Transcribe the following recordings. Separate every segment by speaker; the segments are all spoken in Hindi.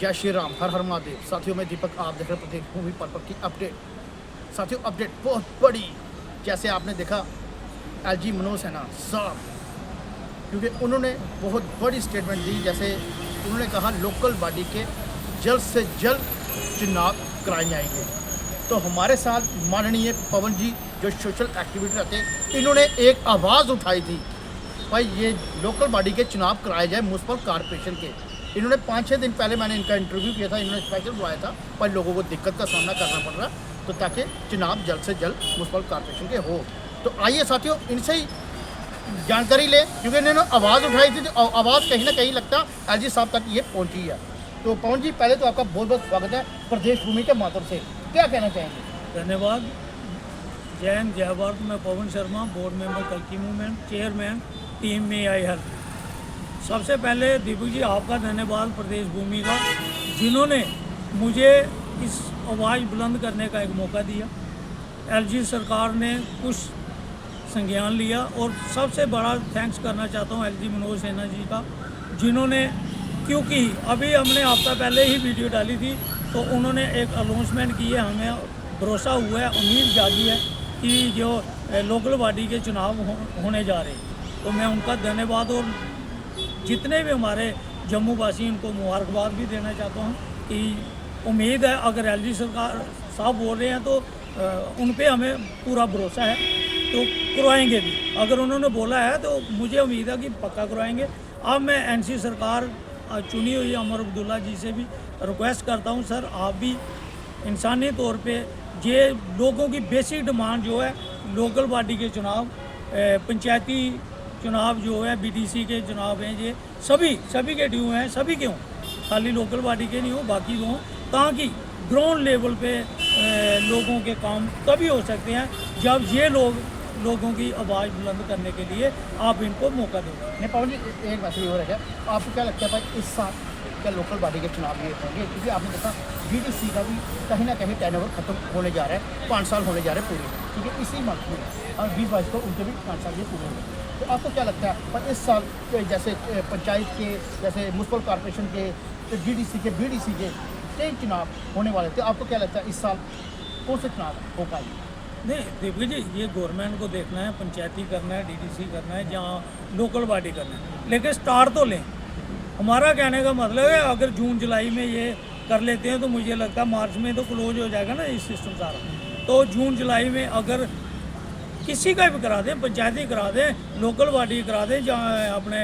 Speaker 1: जय श्री राम, हर हर महादेव। साथियों में दीपक, आप देख रहे हैं प्रत्येक भूमि पर की अपडेट। साथियों अपडेट बहुत बड़ी, जैसे आपने देखा एलजी मनोज सिन्हा साहब, क्योंकि उन्होंने बहुत बड़ी स्टेटमेंट दी। जैसे उन्होंने कहा लोकल बॉडी के जल्द से जल्द चुनाव कराए जाएंगे। तो हमारे साथ माननीय पवन जी जो सोशल एक्टिविटी रहते हैं, इन्होंने एक आवाज़ उठाई थी, भाई ये लोकल बॉडी के चुनाव कराए जाए म्यूनसिपल कॉरपोरेशन के। इन्होंने 5-6 दिन पहले मैंने इनका इंटरव्यू किया था, इन्होंने स्पेशल बुलाया था, पर लोगों को दिक्कत का सामना करना पड़ रहा, तो ताकि चुनाव जल्द से जल्द म्यूनसिपल कॉरपोरेशन के हो। तो आइए साथियों इनसे ही जानकारी लें, क्योंकि इन्होंने आवाज़ उठाई थी, तो आवाज़ कहीं ना कहीं लगता एलजी साहब तक ये पहुंची है। तो पवन जी, पहले तो आपका बहुत बहुत स्वागत है प्रदेश भूमि के माध्यम से, क्या कहना चाहेंगे?
Speaker 2: धन्यवाद। जय हिंद, जय भारत। मैं पवन शर्मा, बोर्ड मेंबर कल्की मूवमेंट, चेयरमैन टीम में आई हेल्प। सबसे पहले दीपक जी आपका धन्यवाद प्रदेश भूमि का, जिन्होंने मुझे इस आवाज़ बुलंद करने का एक मौका दिया। एलजी सरकार ने कुछ संज्ञान लिया, और सबसे बड़ा थैंक्स करना चाहता हूँ एलजी मनोज सिन्हा जी का, जिन्होंने, क्योंकि अभी हमने हफ्ता पहले ही वीडियो डाली थी, तो उन्होंने एक अनाउंसमेंट की है, हमें भरोसा हुआ है, उम्मीद जागी है कि जो लोकल बॉडी के चुनाव होने जा रहे हैं। तो मैं उनका धन्यवाद, और जितने भी हमारे जम्मू वासी, उनको मुबारकबाद भी देना चाहता हूँ कि उम्मीद है अगर एलजी सरकार साहब बोल रहे हैं तो उन पे हमें पूरा भरोसा है, तो करवाएंगे भी। अगर उन्होंने बोला है तो मुझे उम्मीद है कि पक्का करवाएंगे। अब मैं एनसी सरकार चुनी हुई अमर अब्दुल्ला जी से भी रिक्वेस्ट करता हूँ, सर आप भी इंसानी तौर पे ये लोगों की बेसिक डिमांड जो है, लोकल बॉडी के चुनाव, पंचायती चुनाव जो है, बीडीसी के चुनाव हैं, ये सभी के ड्यू हैं, सभी के हों, खाली लोकल बॉडी के नहीं हो, बाकी हों, ताकि ग्राउंड लेवल पे लोगों के काम तभी हो सकते हैं जब ये लोगों की आवाज़ बुलंद करने के लिए आप इनको मौका दो।
Speaker 1: नहीं पवन जी, एक मैसेज और है, आपको क्या लगता है भाई इस साल क्या लोकल बॉडी के चुनाव ये होंगे? क्योंकि आपने देखा बीडीसी का भी कहीं ना कहीं टर्नओवर खत्म होने जा रहा है, 5 साल होने जा रहे हैं पूरे, ठीक है, इसी मंथ में, और 2022 को उनके भी 5 साल ये पूरे होंगे। तो आपको क्या लगता है पर इस साल जैसे पंचायत के, जैसे म्यूनसिपल कॉरपोरेशन के, बीडीसी के 3 चुनाव होने वाले थे, आपको क्या लगता है इस साल कौन से चुनाव हो पाएंगे?
Speaker 2: नहीं दीपक जी, ये गवर्नमेंट को देखना है, पंचायती करना है, डीडीसी करना है, जहाँ लोकल बॉडी करना है, लेकिन स्टार्ट तो लें। हमारा कहने का मतलब है अगर जून जुलाई में ये कर लेते हैं तो मुझे लगता है मार्च में तो क्लोज हो जाएगा ना ये सिस्टम सारा। तो जून जुलाई में अगर किसी का भी करा दें, पंचायती करा दें, लोकल बॉडी करा दें, जहाँ अपने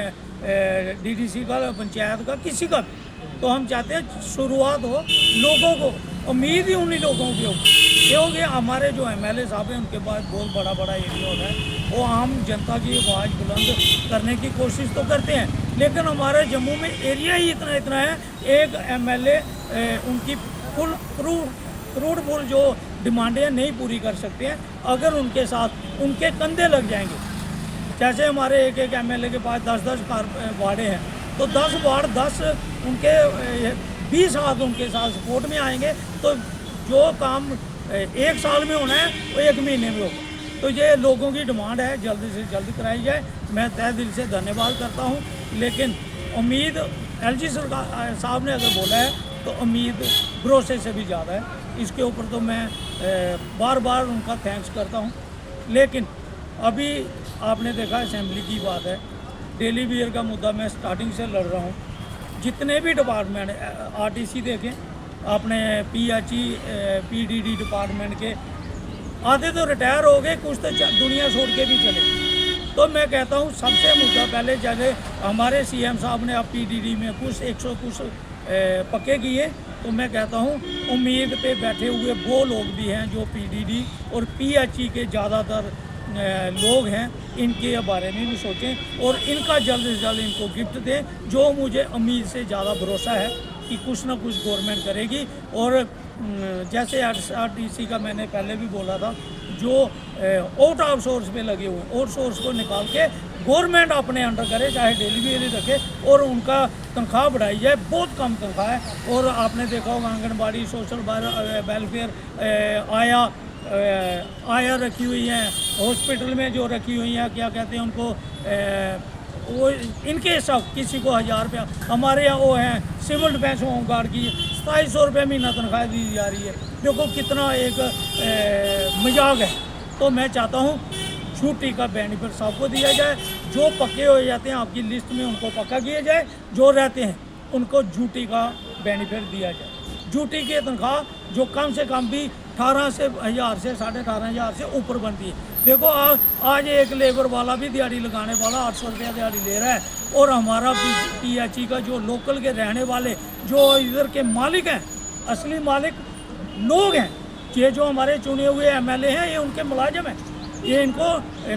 Speaker 2: डीडीसी का, पंचायत का, किसी का भी, तो हम चाहते हैं शुरुआत हो। लोगों को उम्मीद ही उन्हीं लोगों की होगी, क्योंकि हमारे जो एमएलए साहब हैं उनके पास बहुत बड़ा बड़ा एरिया होता है, वो आम जनता की आवाज़ बुलंद करने की कोशिश तो करते हैं, लेकिन हमारे जम्मू में एरिया ही इतना है, एक एमएलए उनकी फुल जो डिमांडें नहीं पूरी कर सकते हैं। अगर उनके साथ उनके कंधे लग जाएंगे, जैसे हमारे एक एमएलए के पास 10-10 वार्डे हैं, तो 10 वार्ड 10 उनके 20 हाथ उनके साथ सपोर्ट में आएंगे, तो जो काम 1 साल में होना है वो 1 महीने में होगा। तो ये लोगों की डिमांड है, जल्दी से जल्दी कराई जाए। मैं तहे दिल से धन्यवाद करता हूँ, लेकिन उम्मीद एलजी सरकार साहब ने अगर बोला है तो उम्मीद भरोसे से भी ज़्यादा है। इसके ऊपर तो मैं बार बार उनका थैंक्स करता हूँ। लेकिन अभी आपने देखा असेंबली की बात है, डेली वेयर का मुद्दा मैं स्टार्टिंग से लड़ रहा हूँ। जितने भी डिपार्टमेंट, आरटीसी देखें, अपने पीएचई, पीडीडी डिपार्टमेंट के आधे तो रिटायर हो गए, कुछ तो दुनिया छोड़ के भी चले। तो मैं कहता हूँ सबसे मुद्दा पहले, जैसे हमारे सीएम साहब ने अब पीडीडी में कुछ 100 कुछ पक्के किए, तो मैं कहता हूँ उम्मीद पे बैठे हुए वो लोग भी हैं जो पीडीडी और पीएचई के ज़्यादातर लोग हैं, इनके बारे में भी सोचें और इनका जल्द से जल्द इनको गिफ्ट दें, जो मुझे उम्मीद से ज़्यादा भरोसा है कि कुछ ना कुछ गवर्नमेंट करेगी। और जैसे आरटीसी का मैंने पहले भी बोला था, जो आउट ऑफ सोर्स पे लगे हुए, आउट सोर्स को निकाल के गवर्नमेंट अपने अंडर करे, चाहे डेली वेज रखे, और उनका तनख्वाह बढ़ाई जाए। बहुत कम तनख्वाह है, और आपने देखा होगा आंगनबाड़ी, सोशल वेलफेयर, आया रखी हुई हैं, हॉस्पिटल में जो रखी हुई हैं, क्या कहते हैं उनको, वो इनके सब किसी को 1000 रुपया, हमारे यहाँ वो हैं सिविल डिफेंस होमगार्ड की 2700 रुपये महीना तनख्वाह दी जा रही है। देखो कितना एक मजाक है। तो मैं चाहता हूँ छुट्टी का बेनिफिट सबको दिया जाए, जो पक्के हो जाते हैं आपकी लिस्ट में उनको पक्का किया जाए, जो रहते हैं उनको ड्यूटी का बेनिफिट दिया जाए। ड्यूटी की तनख्वाह जो कम से कम भी 18 से 1000 से 18,500 से ऊपर बनती है। देखो आज एक लेबर वाला भी दिहाड़ी लगाने वाला 800 रुपया दिहाड़ी ले रहा है, और हमारा PHE का जो लोकल के रहने वाले जो इधर के मालिक हैं, असली मालिक लोग हैं, ये जो हमारे चुने हुए MLA हैं, ये उनके मुलाजिम हैं। ये इनको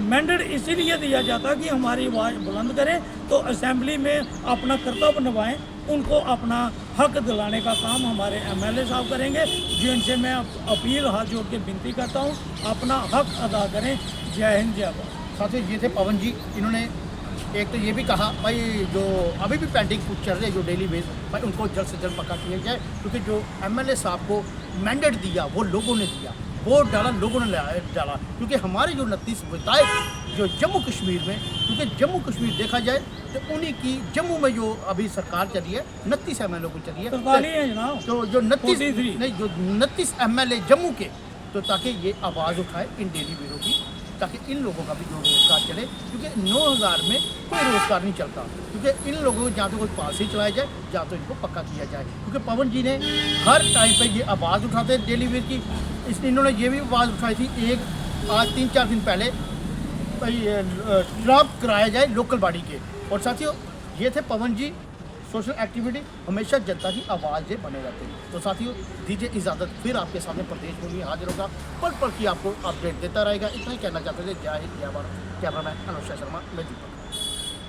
Speaker 2: मैंडेट इसीलिए दिया जाता है कि हमारी आवाज़ बुलंद करें, तो असेंबली में अपना कर्तव्य निभाएं, उनको अपना हक दिलाने का काम हमारे MLA साहब करेंगे, जिनसे मैं अपील हाथ जोड़ के विनती करता हूँ अपना हक अदा करें। जय हिंद जय भारत।
Speaker 1: साथियों ये थे पवन जी, इन्होंने एक तो ये भी कहा भाई जो अभी भी पेंडिंग कुछ चल रहे हैं जो डेली बेस भाई उनको जल्द से जल्द पक्का किया जाए, क्योंकि जो MLA साहब को मैंडेट दिया वो लोगों ने दिया, वोट डाला लोगों ने डाला, क्योंकि हमारे जो 29 विधायक जो जम्मू कश्मीर में, क्योंकि जम्मू कश्मीर देखा जाए तो उन्हीं की जम्मू में जो अभी सरकार चली है 29 MLA को चली है, तो जो 29 MLA जम्मू के, तो ताकि ये आवाज़ उठाए इन डेली बेरों की, ताकि इन लोगों का भी जो रोज़गार चले, क्योंकि 9000 में कोई रोज़गार नहीं चलता, क्योंकि इन लोगों को जहाँ तो कोई पॉलिसी चलाया जाए, जहाँ तो इनको पक्का किया जाए। क्योंकि पवन जी ने हर टाइम पे ये आवाज़ उठाते हैं डेली वेयर की, इसलिए इन्होंने ये भी आवाज़ उठाई थी आज 3-4 दिन पहले चुनाव कराया जाए लोकल बॉडी के। और साथियों ये थे पवन जी, सोशल एक्टिविटी हमेशा जनता की आवाज़ से बने रहते हैं। तो साथियों दीजिए इजाज़त, फिर आपके सामने प्रदेश में हाजिर होगा, पल पल की आपको अपडेट देता रहेगा। इतना ही कहना चाहते थे। जय हिंद जय भारत। कैमरामैन अनुष्का शर्मा, मैं दीपक।